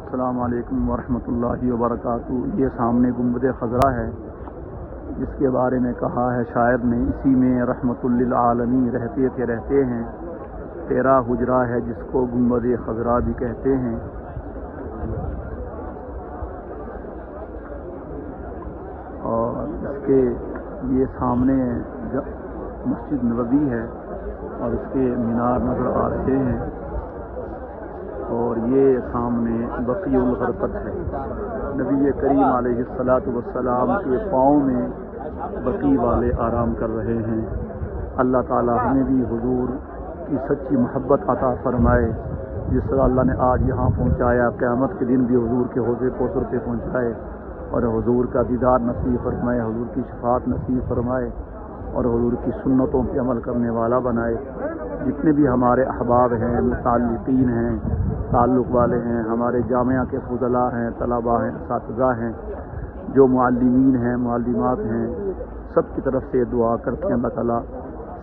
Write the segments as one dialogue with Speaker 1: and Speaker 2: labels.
Speaker 1: السلام علیکم ورحمۃ اللہ وبرکاتہ۔ یہ سامنے گنبد خضرا ہے جس کے بارے میں کہا ہے شاعر نے، اسی میں رحمت للعالمین رہتے ہیں۔ تیرا حجرہ ہے جس کو گنبد خضرا بھی کہتے ہیں۔ اور اس کے یہ سامنے مسجد نبوی ہے اور اس کے مینار نظر آ رہے ہیں، اور یہ سامنے بقیع الغرقد ہے۔ نبی کریم علیہ السلام کے پاؤں میں بقیع والے آرام کر رہے ہیں۔ اللہ تعالی ہمیں بھی حضور کی سچی محبت عطا فرمائے، جس طرح اللہ نے آج یہاں پہنچایا، قیامت کے دن بھی حضور کے حوض کوثر پہ پہنچائے، اور حضور کا دیدار نصیب فرمائے، حضور کی شفاعت نصیب فرمائے، اور حضور کی سنتوں پہ عمل کرنے والا بنائے۔ جتنے بھی ہمارے احباب ہیں، متعلقین ہیں، تعلق والے ہیں، ہمارے جامعہ کے فضلاء ہیں، طلباء ہیں، اساتذہ ہیں، جو معلمین ہیں، معلمات ہیں، سب کی طرف سے دعا کرتے ہیں اللہ تعالیٰ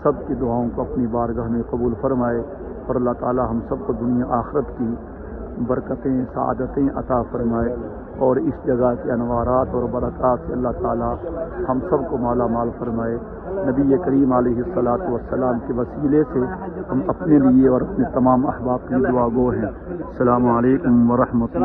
Speaker 1: سب کی دعاؤں کو اپنی بارگاہ میں قبول فرمائے، اور اللہ تعالیٰ ہم سب کو دنیا آخرت کی برکتیں، سعادتیں عطا فرمائے، اور اس جگہ کے انوارات اور برکات سے اللہ تعالیٰ ہم سب کو مالا مال فرمائے۔ نبی کریم علیہ السلام کے وسیلے سے ہم اپنے لیے اور اپنے تمام احباب کی دعا گو ہیں۔ السلام علیکم ورحمۃ اللہ۔